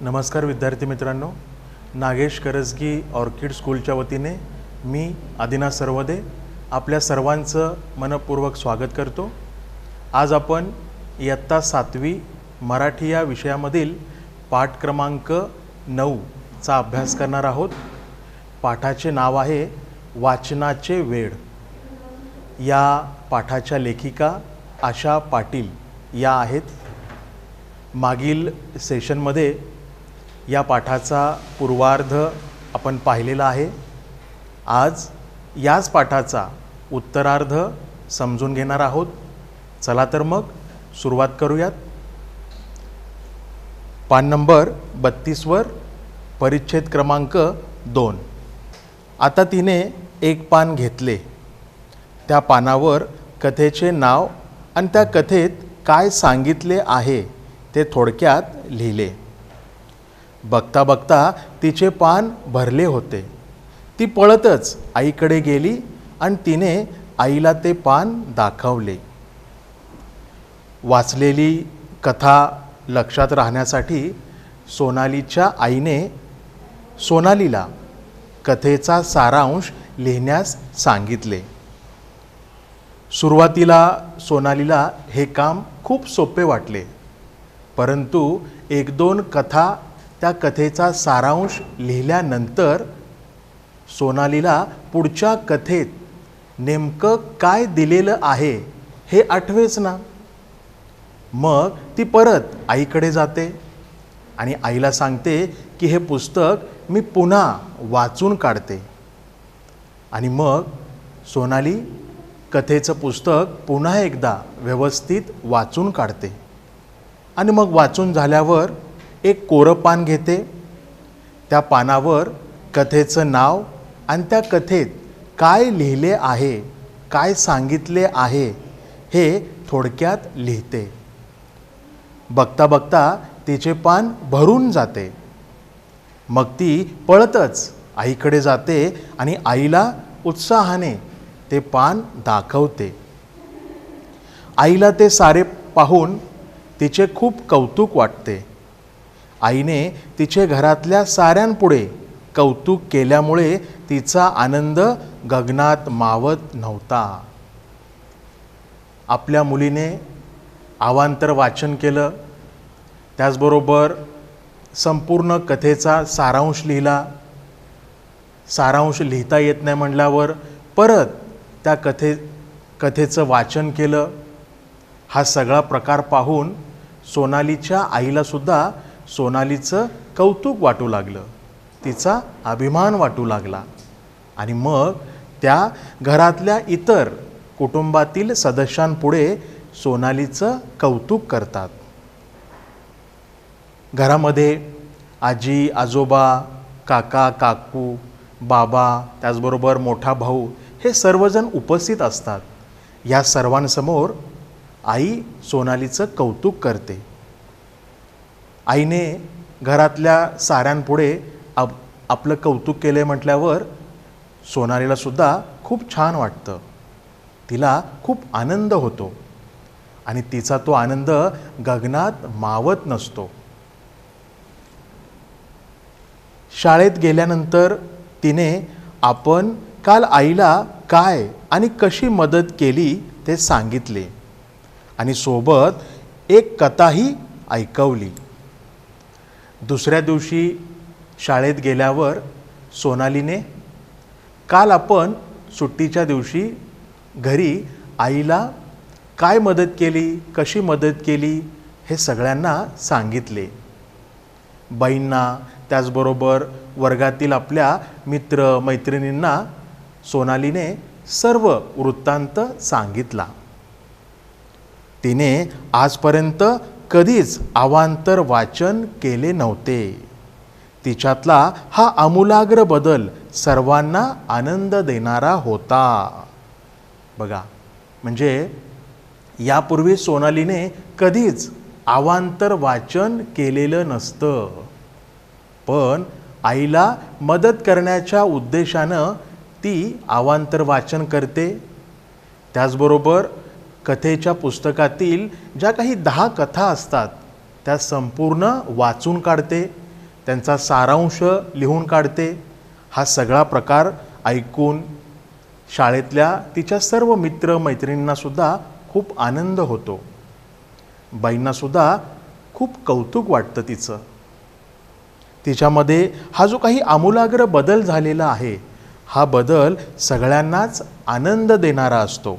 नमस्कार विद्यार्थी मित्रांनो, नागेश करजगी ऑर्किड स्कूलच्या वतीने मी आदिनाथ सर्वदे आपल्या सर्वांचं मनपूर्वक स्वागत करतो। आज आपण इयत्ता 7वी मराठी या विषयामधील पाठ क्रमांक 9 चा अभ्यास करणार आहोत। पाठाचे नाव आहे वाचनाचे वेड। या पाठाच्या लेखिका आशा पाटील या आहेत। मागील सेशनमध्ये या पाठाचा पूर्वार्ध आपण पाहिलेला आहे। आज याच पाठाचा उत्तरार्ध समजून घेणार आहोत। चला तर मग सुरुवात करूयात। पान नंबर 32 वर परिच्छेद क्रमांक 2। आता तिने एक पान घेतले, त्या पानावर कथेचे नाव आणि त्या कथेत काय सांगितले आहे ते थोडक्यात लिहिले। बघता बघता तिचे पान भरले होते। ती पळतच आईकडे गेली आणि तिने आईला ते पान दाखवले। वाचलेली कथा लक्षात राहण्यासाठी सोनालीच्या आईने सोनालीला कथेचा सारांश लिहिण्यास सांगितले। सुरुवातीला सोनालीला हे काम खूप सोपे वाटले, परंतु एक दोन कथा त्या कथेचा सारांश लिहिल्यानंतर सोनालीला पुढच्या कथेत नेमकं काय दिलेलं आहे हे आठवेच ना। मग ती परत आईकडे जाते आणि आईला सांगते की हे पुस्तक मी पुन्हा वाचून काढते। आणि मग सोनाली कथेचं पुस्तक पुन्हा एकदा व्यवस्थित वाचून काढते आणि मग वाचून झाल्यावर एक कोरं पान घेते। त्या पानावर कथेचं नाव आणि त्या कथेत काय लिहिले आहे, काय सांगितले आहे हे थोडक्यात लिहिते। बघता बघता तिचे पान भरून जाते। मग ती पळतच आईकडे जाते आणि आईला उत्साहाने ते पान दाखवते। आईला ते सारे पाहून तिचे खूप कौतुक वाटते। आईने तिचे घरातल्या साऱ्यांपुढे कौतुक केल्यामुळे तिचा आनंद गगनात मावत नव्हता। आपल्या मुलीने अवांतर वाचन केलं, त्याचबरोबर संपूर्ण कथेचा सारांश लिहिला। सारांश लिहिता येत नाही म्हटल्यावर परत त्या कथेचं वाचन केलं। हा सगळा प्रकार पाहून सोनालीच्या आईला सुद्धा सोनालीचं कौतुक वाटू लागलं, तिचा अभिमान वाटू लागला। आणि मग त्या घरातल्या इतर कुटुंबातील सदस्यांपुढे सोनालीचं कौतुक करतात। घरामध्ये आजी आजोबा, काका काकू, बाबा, त्याचबरोबर मोठा भाऊ हे सर्वजण उपस्थित असतात। या सर्वांसमोर आई सोनालीचं कौतुक करते। आईने घरातल्या साऱ्यांपुढे आपलं कौतुक केले म्हटल्यावर सोनालीला सुद्धा खूप छान वाटतं, तिला खूप आनंद होतो आणि तिचा तो आनंद गगनात मावत नसतो। शाळेत गेल्यानंतर तिने आपण काल आईला काय आणि कशी मदत केली ते सांगितले आणि सोबत एक कथाही ऐकवली। दुसऱ्या दिवशी शाळेत गेल्यावर सोनालीने काल आपण सुट्टीच्या दिवशी घरी आईला काय मदत केली, कशी मदत केली हे सगळ्यांना सांगितले। बाईंना, त्याचबरोबर वर्गातील आपल्या मित्र मैत्रिणींना सोनालीने सर्व वृत्तांत सांगितला। तिने आजपर्यंत कधीच अवांतर वाचन केले नव्हते। तिच्यातला हा आमूलाग्र बदल सर्वांना आनंद देणारा होता। बघा, म्हणजे यापूर्वी सोनालीने कधीच अवांतर वाचन केलेलं नसतं, पण आईला मदत करण्याच्या उद्देशानं ती अवांतर वाचन करते। त्याचबरोबर कथेच्या पुस्तकातील ज्या काही 10 कथा असतात त्या संपूर्ण वाचून काढते त्यांचा सारांश लिहून काढते. हा सगळा प्रकार ऐकून शाळेतल्या तिच्या सर्व मित्रमैत्रिणींनासुद्धा खूप आनंद होतो. बाईंनासुद्धा खूप कौतुक वाटतं तिचं. तिच्यामध्ये हा जो काही आमूलाग्र बदल झालेला आहे, हा बदल सगळ्यांनाच आनंद देणारा असतो.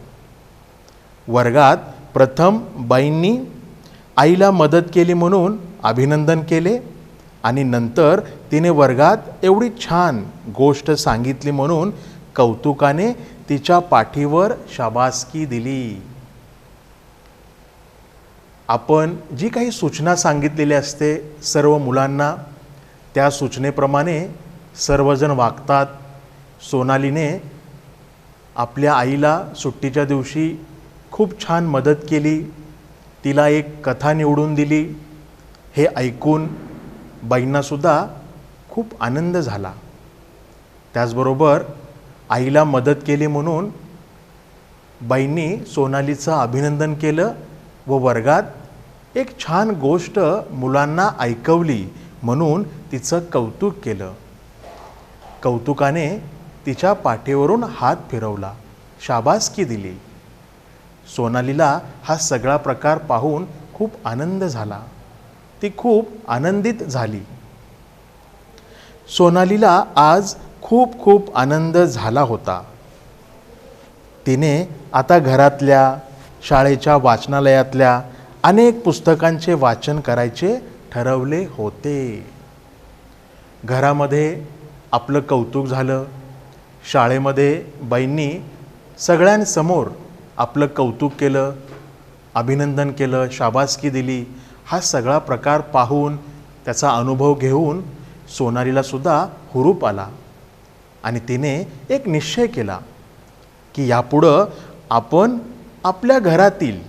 वर्गात प्रथम बाईंनी आईला मदत केली म्हणून अभिनंदन केले आणि नंतर तिने वर्गात एवढी छान गोष्ट सांगितली म्हणून कौतुकाने तिच्या पाठीवर शाबासकी दिली. आपण जी काही सूचना सांगितलेली असते सर्व मुलांना, त्या सूचनेप्रमाणे सर्वजण वागतात. सोनालीने आपल्या आईला सुट्टीच्या दिवशी खूप छान मदत केली, तिला एक कथा निवडून दिली. हे ऐकून बाईंनासुद्धा खूप आनंद झाला. त्याचबरोबर आईला मदत केली म्हणून बाईंनी सोनालीचं अभिनंदन केलं व वर्गात एक छान गोष्ट मुलांना ऐकवली म्हणून तिचं कौतुक केलं. कौतुकाने तिच्या पाठीवरून हात फिरवला, शाबासकी दिली. सोनालीला हा सगळा प्रकार पाहून खूप आनंद झाला. ती खूप आनंदित झाली. सोनालीला आज खूप खूप आनंद झाला होता. तिने आता घरातल्या, शाळेच्या वाचनालयातल्या अनेक पुस्तकांचे वाचन करायचे ठरवले होते. घरामध्ये आपलं कौतुक झालं, शाळेमध्ये बाईंनी सगळ्यांसमोर आपलं कौतुक केलं, अभिनंदन केलं, शाबासकी दिली. हा सगळा प्रकार पाहून, त्याचा अनुभव घेऊन सोनालीलासुद्धा हुरूप आला आणि तिने एक निश्चय केला की यापुढं आपण आपल्या घरातील,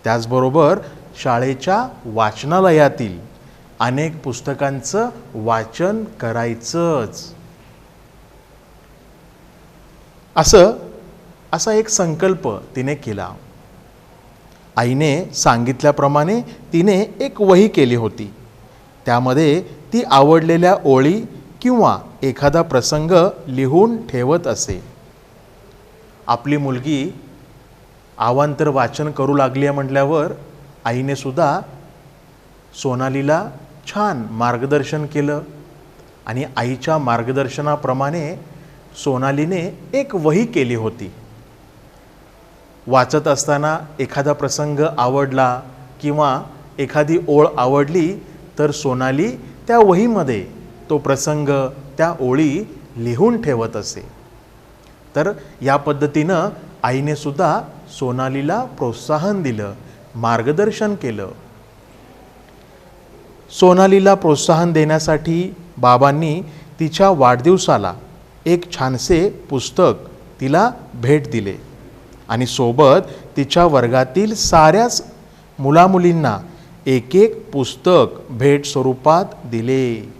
त्याचबरोबर शाळेच्या वाचनालयातील अनेक पुस्तकांचं वाचन करायचंच. असा एक संकल्प तिने केला. आईने सांगितल्याप्रमाणे तिने एक वही केली होती. त्यामध्ये ती आवडलेल्या ओळी किंवा एखादा प्रसंग लिहून ठेवत असे. आपली मुलगी अवांतर वाचन करू लागली आहे म्हटल्यावर आईने सुद्धा सोनालीला छान मार्गदर्शन केलं आणि आईच्या मार्गदर्शनाप्रमाणे सोनालीने एक वही केली होती. वाचत असताना एखादा प्रसंग आवडला किंवा एखादी ओळ आवडली तर सोनाली त्या वहीमध्ये तो प्रसंग, त्या ओळी लिहून ठेवत असे. तर या पद्धतीनं आईने सुद्धा सोनालीला प्रोत्साहन दिलं, मार्गदर्शन केलं. सोनालीला प्रोत्साहन देण्यासाठी बाबांनी तिच्या वाढदिवसाला एक छानसे पुस्तक तिला भेट दिले आणि सोबत तिच्या वर्गातील साऱ्याच मुलामुलींना एक एक पुस्तक भेट स्वरूपात दिले.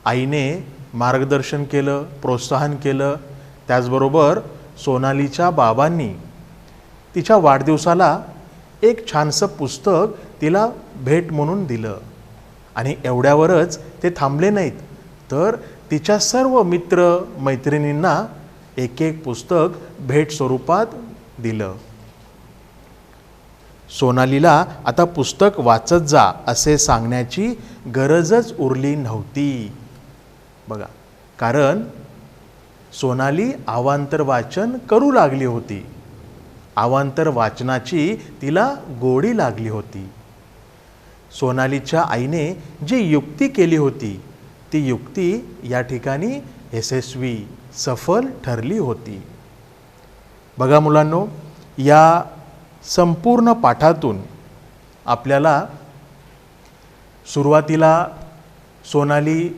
आईने मार्गदर्शन केलं, प्रोत्साहन केलं. त्याचबरोबर सोनालीच्या बाबांनी तिच्या वाढदिवसाला एक छानसं पुस्तक तिला भेट म्हणून दिलं आणि एवढ्यावरच ते थांबले नाहीत, तर तिच्या सर्व मित्र मैत्रिणींना एक एक पुस्तक भेट स्वरूपात दिलं. सोनालीला आता पुस्तक वाचत जा असे सांगण्याची गरजच उरली नव्हती. बघा, कारण सोनाली अवांतर वाचन करू लागली होती. अवांतर वाचनाची तिला गोडी लागली होती. सोनालीच्या आईने जी युक्ती केली होती ती युक्ती या ठिकाणी यशस्वी, सफल ठरली होती. बघा मुलांनो, या संपूर्ण पाठातून आपल्याला सुरुवातीला सोनाली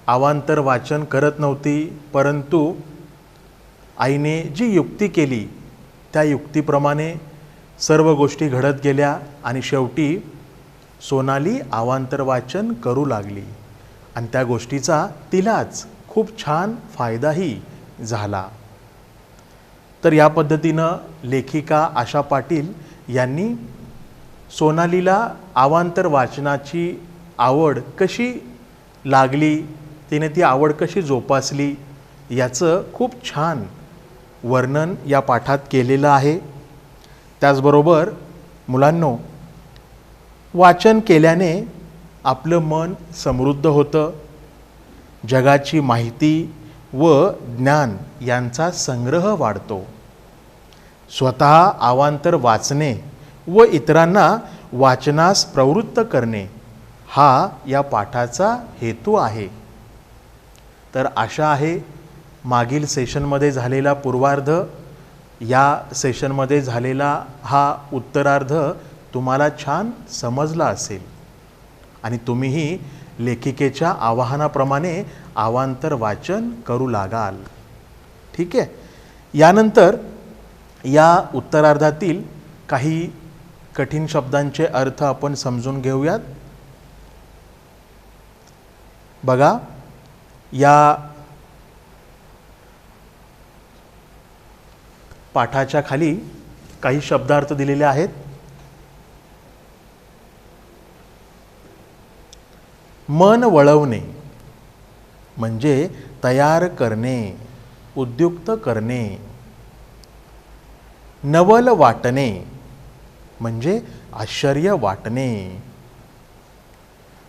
अवांतर वाचन करत नव्हती, परंतु आईने जी युक्ती केली त्या युक्तीप्रमाणे सर्व गोष्टी घडत गेल्या आणि शेवटी सोनाली अवांतर वाचन करू लागली आणि त्या गोष्टीचा तिलाच खूप छान फायदाही झाला. तर या पद्धतीनं लेखिका आशा पाटील यांनी सोनालीला अवांतर वाचनाची आवड कशी लागली, तिने ती आवड कशी जोपासली याचं खूप छान वर्णन या पाठात केलेलं आहे. त्याचबरोबर मुलांनो, वाचन केल्याने आपलं मन समृद्ध होतं, जगाची माहिती व ज्ञान यांचा संग्रह वाढतो. स्वतः अवांतर वाचणे व इतरांना वाचनास प्रवृत्त करणे हा या पाठाचा हेतू आहे. तर आशा आहे मागील सेशनमध्ये झालेला पूर्वार्ध, या सेशनमध्ये झालेला हा उत्तरार्ध तुम्हाला छान समजला असेल आणि तुम्हीही लेखिकेच्या आवाहनाप्रमाणे अवांतर वाचन करू लागाल. ठीक आहे. यानंतर या उत्तरार्धातील काही कठीण शब्दांचे अर्थ आपण समजून घेऊयात. बघा, या पाठाच्या खाली काही शब्दार्थ दिलेले आहेत. मन वळवणे म्हणजे तयार करणे, उद्युक्त करणे. नवल वाटणे म्हणजे आश्चर्य वाटणे.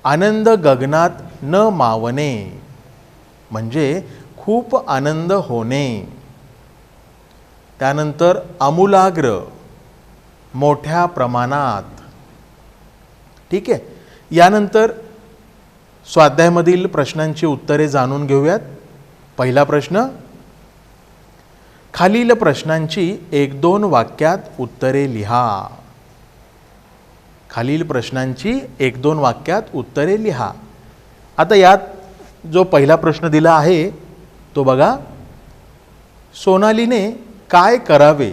आनंद गगनात न मावणे म्हणजे खूप आनंद होणे. त्यानंतर आमूलाग्र, मोठ्या प्रमाणात. ठीक आहे. यानंतर स्वाध्यायामधील प्रश्नांची उत्तरे जाणून घेऊयात. पहिला प्रश्न, खालील प्रश्नांची 1-2 वाक्यात उत्तरे लिहा. खालील प्रश्नांची 1-2 वाक्यात उत्तरे लिहा. आता यात जो पहिला प्रश्न दिला आहे तो बघा, सोनालीने काय करावे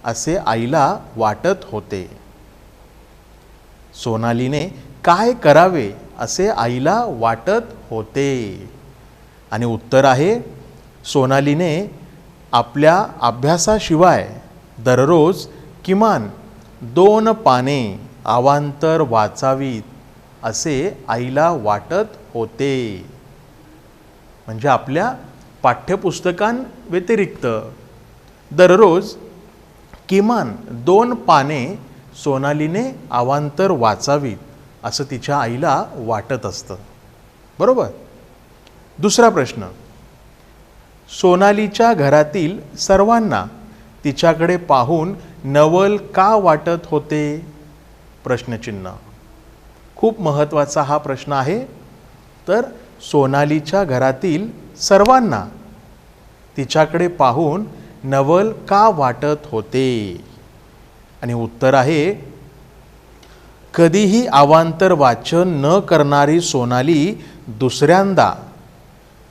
असे आईला वाटत होते. सोनालीने काय करावे असे आईला वाटत होते. आणि उत्तर आहे, सोनालीने आपल्या अभ्यासाशिवाय दररोज किमान 2 पाने अवांतर वाचावीत असे आईला वाटत होते. म्हणजे आपल्या पाठ्यपुस्तकांव्यतिरिक्त दररोज किमान 2 पाने सोनालीने अवांतर वाचावीत असं तिच्या आईला वाटत असतं. बरोबर. दुसरा प्रश्न, सोनालीच्या घरातील सर्वांना तिच्याकडे पाहून नवल का वाटत होते? प्रश्नचिन्ह. खूप महत्त्वाचा हा प्रश्न आहे. तर सोनालीच्या घरातील सर्वांना तिच्याकडे पाहून नवल का वाटत होते? आणि उत्तर आहे, कधीही अवांतर वाचन न करणारी सोनाली दुसऱ्यांदा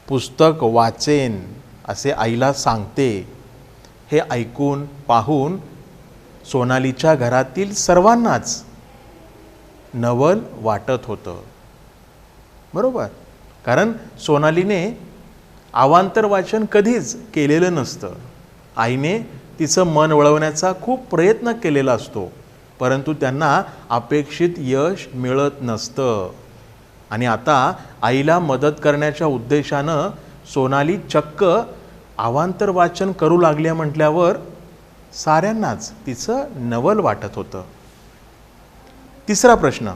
पुस्तक वाचेन असे आईला सांगते. हे ऐकून पाहून सोनालीच्या घरातील सर्वांनाच नवल वाटत होतं. बरोबर. कारण सोनालीने अवांतर वाचन कधीच केलेलं नसतं. आईने तिचं मन वळवण्याचा खूप प्रयत्न केलेला असतो, परंतु त्यांना अपेक्षित यश मिळत नसतं. आणि आता आईला मदत करण्याच्या उद्देशानं सोनाली चक्क अवांतर वाचन करू लागल्या म्हटल्यावर साऱ्यांनाच तिचं नवल वाटत होतं. तिसरा प्रश्न,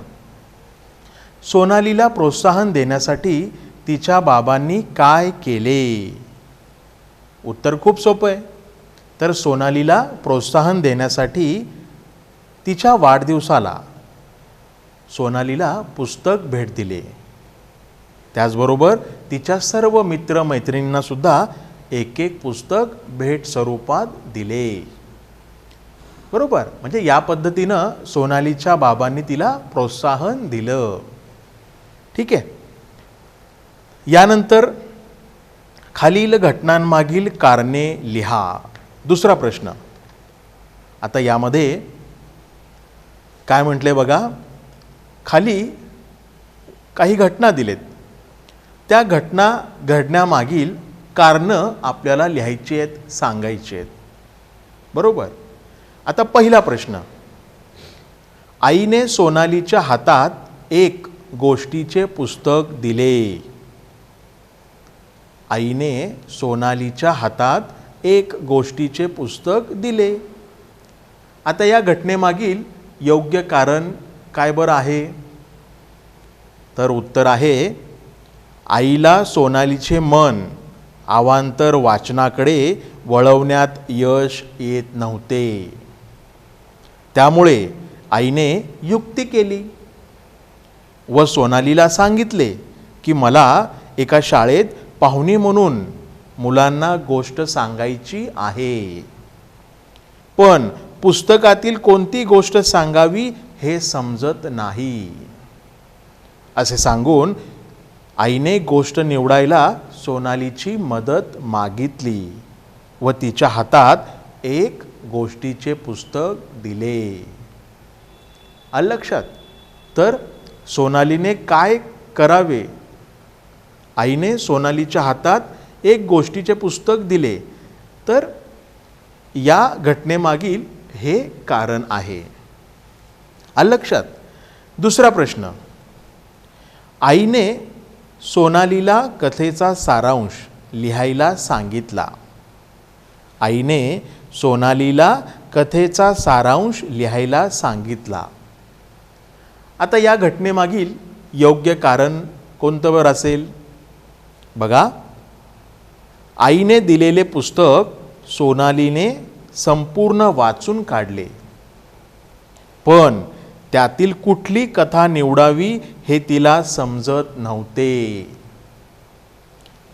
सोनालीला प्रोत्साहन देण्यासाठी तिच्या बाबांनी काय केले? उत्तर खूप सोपं आहे. तर सोनालीला प्रोत्साहन देण्यासाठी तिच्या वाढदिवसाला सोनालीला पुस्तक भेट दिले. त्याचबरोबर तिच्या सर्व मित्रमैत्रिणींना सुद्धा एक पुस्तक भेट स्वरूपात दिले. बरोबर. म्हणजे या पद्धतीनं सोनालीच्या बाबांनी तिला प्रोत्साहन दिलं. ठीक आहे. यानंतर खालील घटनांमागील कारणे लिहा. दुसरा प्रश्न. आता यामध्ये काय म्हटले बघा, खाली काही घटना दिलेत, त्या घटना घडण्यामागील कारणं आपल्याला लिहायची आहेत, सांगायची आहेत. बरोबर. आता पहिला प्रश्न, आईने सोनालीच्या हातात एक गोष्टीचे पुस्तक दिले. आईने सोनालीच्या हातात एक गोष्टीचे पुस्तक दिले. आता या घटनेमागील योग्य कारण काय बरं आहे? तर उत्तर आहे, आईला सोनालीचे मन अवांतर वाचनाकडे वळवण्यात यश येत नव्हते. त्यामुळे आईने युक्ती केली व सोनालीला सांगितले की मला एका शाळेत पाहुणी म्हणून मुलांना गोष्ट सांगायची आहे, पण पुस्तकातील कोणती गोष्ट सांगावी हे समजत नाही. असे सांगून आईने गोष्ट निवडायला सोनालीची मदत मागितली व तिच्या हातात एक गोष्टीचे पुस्तक दिले. आलं लक्षात? तर सोनालीने काय करावे? आईने सोनालीच्या हातात एक गोष्टीचे पुस्तक दिले. तर या घटनेमागील हे कारण आहे. आलं लक्षात? दुसरा प्रश्न, आईने सोनालीला कथेचा सारांश लिहायला सांगितला. आईने सोनालीला कथेचा सारांश लिहायला सांगितला. आता या घटनेमागील योग्य कारण कोणतं बरं असेल? बघा, आईने दिलेले पुस्तक सोनालीने संपूर्ण वाचून काढले, पण त्यातील कुठली कथा निवडावी हे तिला समजत नव्हते.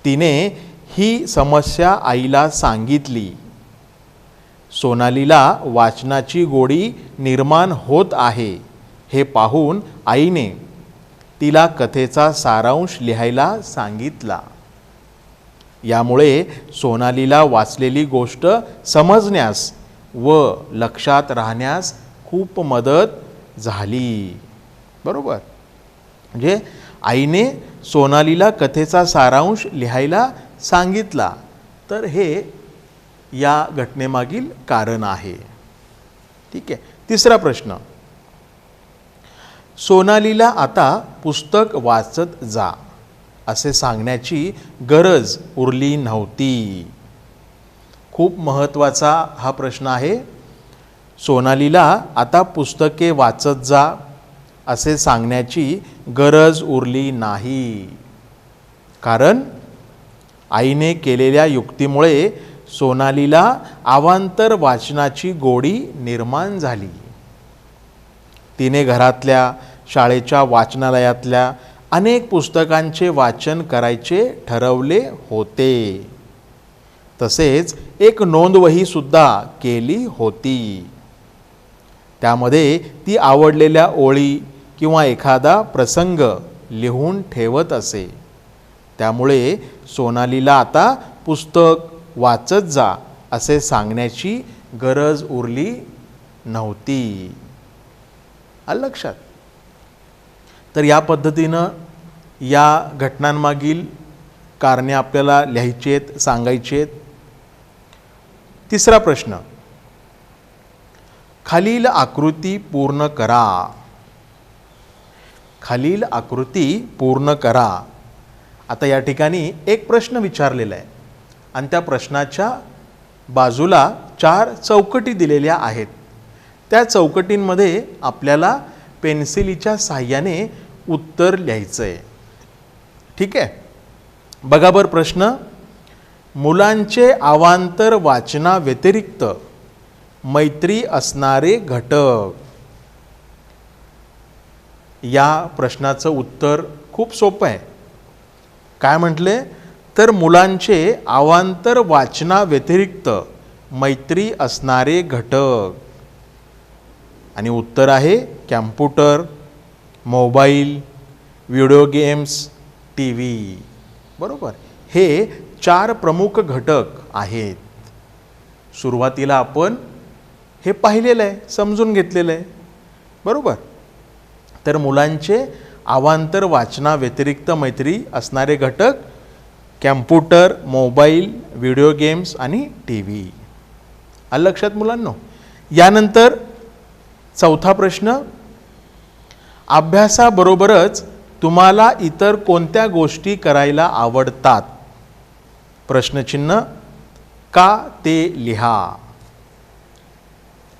तिने ही समस्या आईला सांगितली. सोनालीला वाचनाची गोडी निर्माण होत आहे हे पाहून आईने तिला कथेचा सारांश लिहायला सांगितला. यामुळे सोनालीला वाचलेली गोष्ट समजण्यास व लक्षात राहण्यास खूप मदत झाली. बरोबर? म्हणजे आईने सोनालीला कथेचा सारांश लिहायला सांगितला. तर हे या घटनेमागील कारण आहे. ठीक आहे. तिसरा प्रश्न, सोनालीला आता पुस्तक वाचत जा असे सांगण्याची गरज उरली नव्हती. खूप महत्त्वाचा हा प्रश्न आहे. सोनालीला आता पुस्तके वाचत जा असे सांगण्याची गरज उरली नाही, कारण आईने केलेल्या युक्तीमुळे सोनालीला अवांतर वाचनाची गोडी निर्माण झाली. तिने घरातल्या, शाळेच्या वाचनालयातल्या अनेक पुस्तकांचे वाचन करायचे ठरवले होते. तसेच एक नोंदवही सुद्धा केली होती. त्यामध्ये ती आवडलेल्या ओळी किंवा एखादा प्रसंग लिहून ठेवत असे. त्यामुळे सोनालीला आता पुस्तक वाचत जा असे सांगण्याची गरज उरली नव्हती. आलं लक्षात? तर या पद्धतीनं या घटनांमागील कारणे आपल्याला लिहायची आहेत, सांगायची आहेत. तिसरा प्रश्न, खालील आकृती पूर्ण करा. खालील आकृती पूर्ण करा. आता या ठिकाणी एक प्रश्न विचारलेला आहे आणि त्या प्रश्नाच्या बाजूला 4 चौकटी दिलेल्या आहेत. त्या चौकटींमध्ये आपल्याला पेन्सिलीच्या साहाय्याने उत्तर लिहायचं आहे. ठीक आहे? बघा बरं प्रश्न, मुलांचे अवांतर वाचना व्यतिरिक्त मैत्री असणारे घटक. या प्रश्नाचं उत्तर खूप सोपं आहे. काय म्हटले? तर मुलांचे अवांतर वाचना व्यतिरिक्त मैत्री असणारे घटक. आणि उत्तर आहे computer, mobile, video games, T V. बरोबर? हे 4 प्रमुख घटक आहेत. सुरुवातीला आपण हे पाहिलेलं आहे, समजून घेतलेलं आहे. बरोबर? तर मुलांचे अवांतर वाचना व्यतिरिक्त मैत्री असणारे घटक कॅम्प्युटर, मोबाईल, व्हिडिओ गेम्स आणि टी व्ही. आलं लक्षात मुलांनो? यानंतर चौथा प्रश्न, अभ्यासाबरोबरच तुम्हाला इतर कोणत्या गोष्टी करायला आवडतात? प्रश्नचिन्ह. का ते लिहा.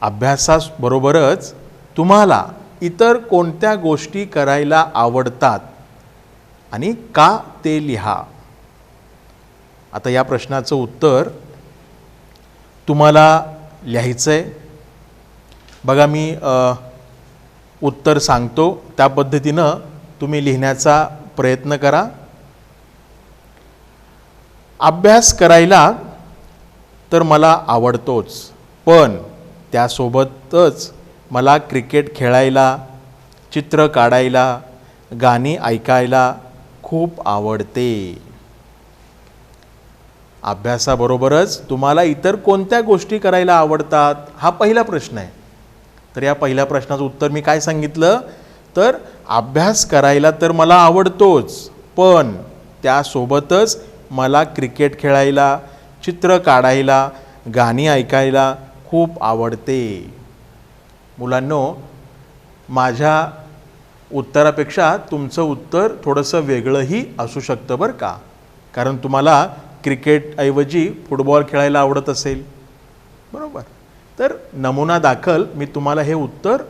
अभ्यासाबरोबरच तुम्हाला इतर कोणत्या गोष्टी करायला आवडतात आणि का ते लिहा. आता या प्रश्नाचं उत्तर तुम्हाला लिहायचं आहे. बघा, मी उत्तर सांगतो त्या पद्धतीनं तुम्ही लिहिण्याचा प्रयत्न करा. अभ्यास करायला तर मला आवडतोच, पण त्यासोबतच मला क्रिकेट खेळायला, चित्र काढायला, गाणी ऐकायला खूप आवडते. अभ्यासाबरोबरच तुम्हाला इतर कोणत्या गोष्टी करायला आवडतात, हा पहिला प्रश्न आहे. तर या पहिल्या प्रश्नाचं उत्तर मी काय सांगितलं, तर अभ्यास करायला तर मला आवडतोच, पण त्यासोबतच मला क्रिकेट खेळायला, चित्र काढायला, गाणी ऐकायला खूप आवडते. मुलांनो, माझ्या उत्तरापेक्षा तुमचं उत्तर थोडंसं वेगळंही असू शकतं बरं का. कारण तुम्हाला क्रिकेटऐवजी फुटबॉल खेळायला आवडत असेल, बरोबर. तर नमुना दाखल मी तुम्हाला हे उत्तर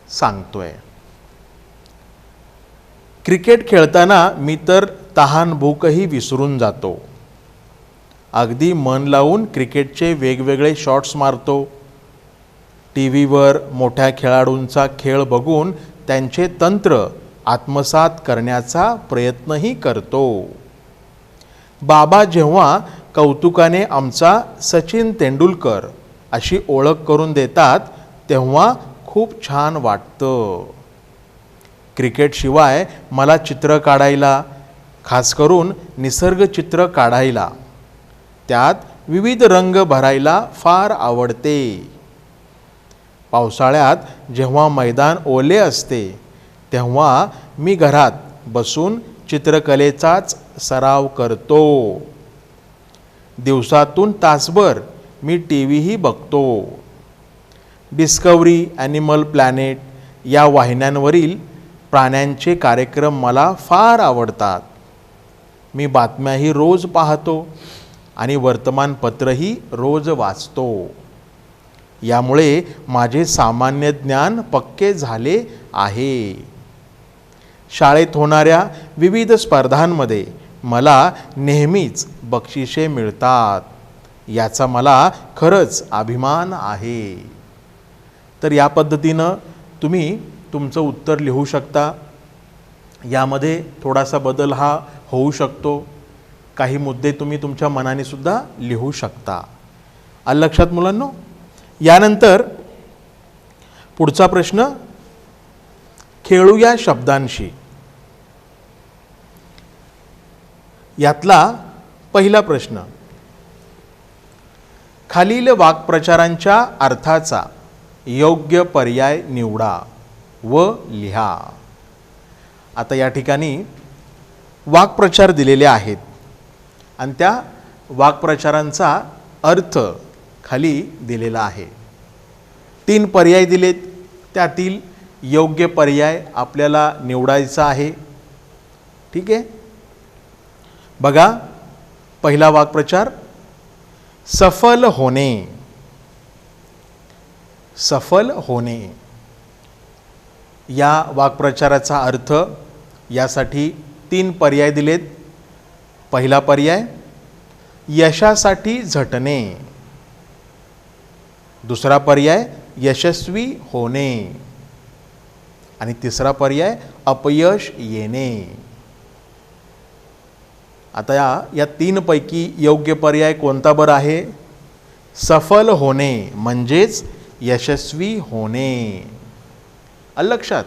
सांगतोय. क्रिकेट खेळताना मी तर तहान भूकही विसरून जातो. अगदी मन लावून क्रिकेटचे वेगवेगळे शॉट्स मारतो. टी व्हीवर मोठ्या खेळाडूंचा खेळ बघून त्यांचे तंत्र आत्मसात करण्याचा प्रयत्नही करतो. बाबा जेव्हा कौतुकाने आमचा सचिन तेंडुलकर अशी ओळख करून देतात, तेव्हा खूप छान वाटतं. क्रिकेटशिवाय मला चित्र काढायला, खास करून निसर्ग चित्र काढायला, त्यात विविध रंग भरायला फार आवडते. पावसाळ्यात जेव्हा मैदान ओले असते, तेव्हा मी घरात बसून चित्रकलेचाच सराव करतो. दिवसातून तासभर मी टी व्हीही बघतो. डिस्कव्हरी, ॲनिमल प्लॅनेट या वाहिन्यांवरील प्राण्यांचे कार्यक्रम मला फार आवडतात. मी बातम्याही रोज पाहतो आणि वर्तमानपत्रही रोज वाचतो. यामुळे माझे सामान्य ज्ञान पक्के झाले आहे. शाळेत होणाऱ्या विविध स्पर्धांमध्ये मला नेहमीच बक्षिसे मिळतात. याचा मला खरंच अभिमान आहे. तर या पद्धतीनं तुम्ही तुमचं उत्तर लिहू शकता. यामध्ये थोडासा बदल हा होऊ शकतो. काही मुद्दे तुम्ही तुमच्या मनाने सुद्धा लिहू शकता. आलं लक्षात मुलांनो? यानंतर पुढचा प्रश्न, खेळूया शब्दांशी. यातला पहिला प्रश्न, खालील वाक्प्रचारांच्या अर्थाचा योग्य पर्याय निवडा व लिहा. आता या ठिकाणी वाक्प्रचार दिलेले आहेत आणि त्या वाक्प्रचारांचा अर्थ खाली दिलेला आहे. 3 पर्याय दिलेत, त्यातील योग्य पर्याय आपल्याला निवडायचा आहे. ठीक आहे. बघा, पहिला वाक्प्रचार, सफल होणे. सफल होणे या वाक्प्रचाराचा अर्थ, यासाठी 3 पर्याय दिलेत. पहिला पर्याय, यशासाठी झटणे. दुसरा पर्याय, यशस्वी होणे. आणि तिसरा पर्याय, अपयश येणे. आता या 3 पैकी योग्य पर्याय कोणता बरं आहे? सफल होणे म्हणजेच यशस्वी होणे. आलं लक्षात?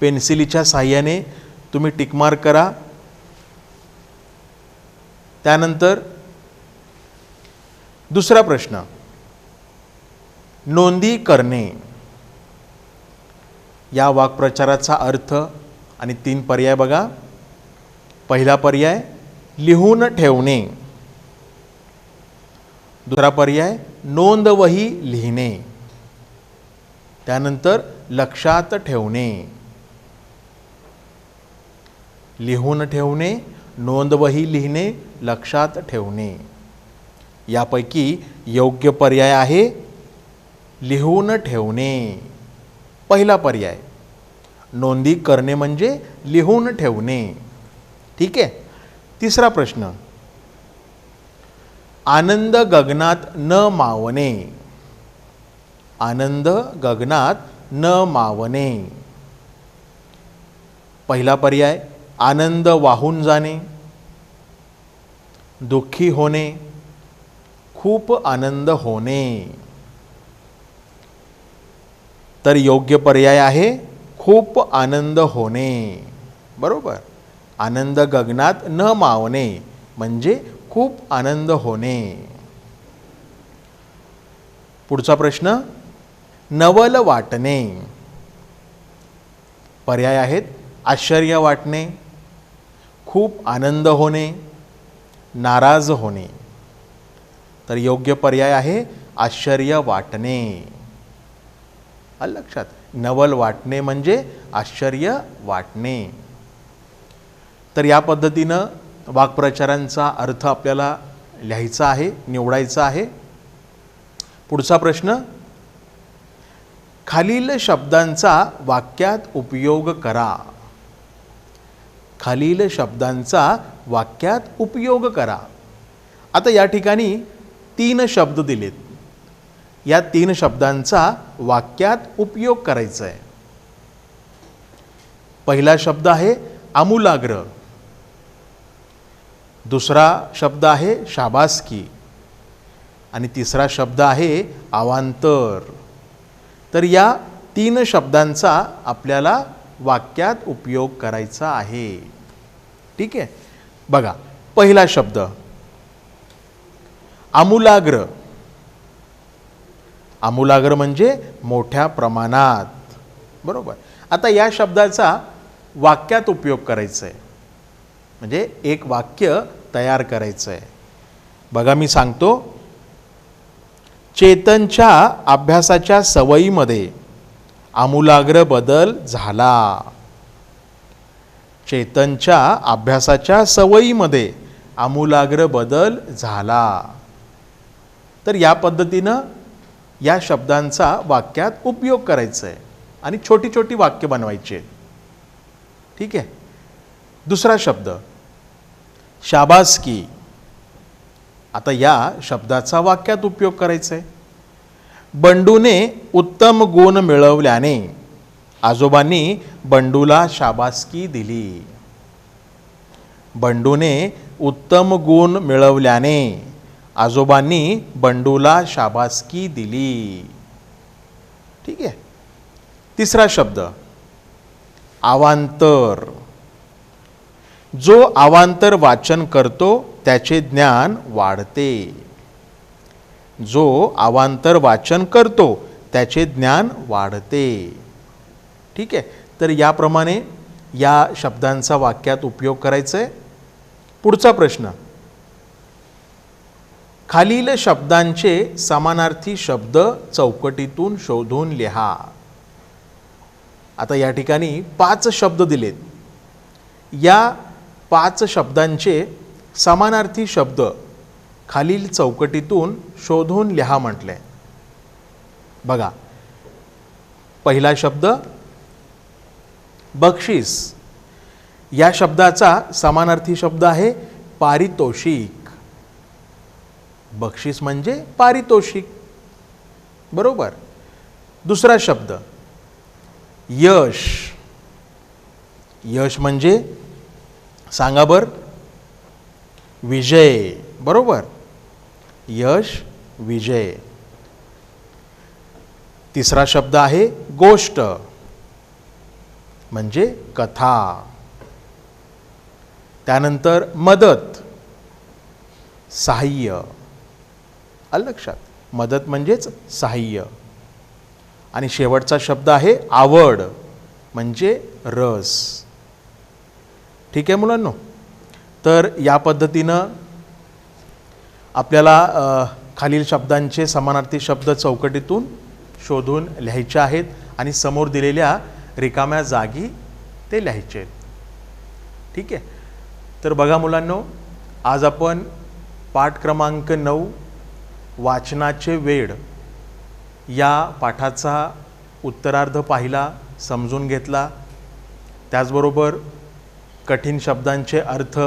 पेन्सिलीच्या साहाय्याने तुम्ही टिकमार्क करा. त्यानंतर दुसरा प्रश्न, नोंदी करणे. या वाक्प्रचाराचा अर्थ आणि 3 पर्याय बघा. पहिला पर्याय, लिहून ठेवणे. दुसरा पर्याय, नोंदवही लिहिणे. त्यानंतर लक्षात ठेवणे. लिहून ठेवणे, नोंदवही लिहिणे, लक्षात ठेवणे. यापैकी योग्य पर्याय आहे लिहून ठेवणे. पहिला पर्याय. नोंदी करणे म्हणजे लिहून ठेवणे. ठीक आहे. तिसरा प्रश्न. आनंद गगनात न मावणे. आनंद गगनात न मावणे. पहिला पर्याय आनंद वाहून जाणे, दुःखी होणे, खूप आनंद होणे. तर योग्य पर्याय आहे खूप आनंद होणे. बरोबर. आनंद गगनात न मावणे म्हणजे खूप आनंद होणे. पुढचा प्रश्न. नवल वाटणे. पर्याय आहेत आश्चर्य वाटणे, खूप आनंद होणे, नाराज होणे. तर योग्य पर्याय आहे आश्चर्य वाटणे. आलं लक्षात. नवल वाटणे म्हणजे आश्चर्य वाटणे. तर या पद्धतीनं वाक्प्रचारांचा अर्थ आपल्याला लिहायचा आहे, निवडायचा आहे. पुढचा प्रश्न. खालील शब्दांचा वाक्यात उपयोग करा. खालील शब्दांचा वाक्यात उपयोग करा. आता या ठिकाणी 3 शब्द दिलेत. या 3 शब्दांचा वाक्यात उपयोग करायचा आहे. पहिला शब्द आहे आमूलाग्र, दुसरा शब्द आहे शाबासकी आणि तिसरा शब्द आहे अवांतर. तर या 3 शब्दांचा आपल्याला वाक्यात उपयोग करायचा आहे. ठीक आहे. बघा पहिला शब्द आमूलाग्र. आमूलाग्र म्हणजे मोठ्या प्रमाणात. बरोबर. आता या शब्दाचा वाक्यात उपयोग करायचा आहे, म्हणजे एक वाक्य तयार करायचं आहे. बघा मी सांगतो. चेतनच्या अभ्यासाच्या सवयीमध्ये आमूलाग्र बदल झाला. चेतनच्या अभ्यासाच्या सवयीमध्ये आमूलाग्र बदल झाला. तर या पद्धतीनं या शब्दांचा वाक्यात उपयोग करायचा आहे आणि छोटी छोटी वाक्य बनवायची आहेत. ठीक आहे. दुसरा शब्द शाबासकी. आता या शब्दाचा वाक्यात उपयोग करायचा आहे. बंडूने उत्तम गुण मिळवल्याने आजोबांनी बंडूला शाबासकी दिली. बंडूने उत्तम गुण मिळवल्याने आजोबांनी बंडूला शाबासकी दिली. ठीक आहे. तिसरा शब्द अवांतर. जो अवांतर वाचन करतो त्याचे ज्ञान वाढते. जो अवांतर वाचन करतो त्याचे ज्ञान वाढते. ठीक आहे. तर याप्रमाणे या शब्दांचा वाक्यात उपयोग करायचा आहे. पुढचा प्रश्न. खालील शब्दांचे समानार्थी शब्द चौकटीतून शोधून लिहा. आता या ठिकाणी 5 शब्द दिलेत. या 5 शब्दांचे समानार्थी शब्द खालील चौकटीतून शोधून लिहा म्हटले. बघा पहिला शब्द बक्षीस. या शब्दाचा समानार्थी शब्द आहे पारितोषिक. बक्षीस म्हणजे पारितोषिक. बरोबर. दुसरा शब्द यश. यश म्हणजे सांगा बर. विजय. बरोबर. यश विजय. तिसरा शब्द आहे गोष्ट म्हणजे कथा. त्यानंतर मदत, सहाय्य. आलं लक्षात. मदत म्हणजेच सहाय्य. आणि शेवटचा शब्द आहे आवड म्हणजे रस. ठीक आहे मुलांनो. तर या पद्धतीनं आपल्याला खालील शब्दांचे समानार्थी शब्द चौकटीतून शोधून लिहायचे आहेत आणि समोर दिलेल्या रिकाम्या जागी ते लिहायचे आहेत. ठीक आहे. तर बघा मुलांनो, आज आपण पाठ क्रमांक 9 वाचनाचे वेड या पाठाचा उत्तरार्ध पाहिला, समजून घेतला. त्याचबरोबर कठीण शब्दांचे अर्थ,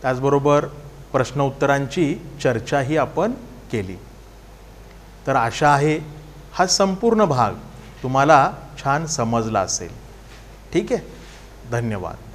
त्याचबरोबर प्रश्न उत्तरांची चर्चाही आपण केली. तर आशा आहे हा संपूर्ण भाग तुम्हाला छान समजला असेल. ठीक आहे. धन्यवाद.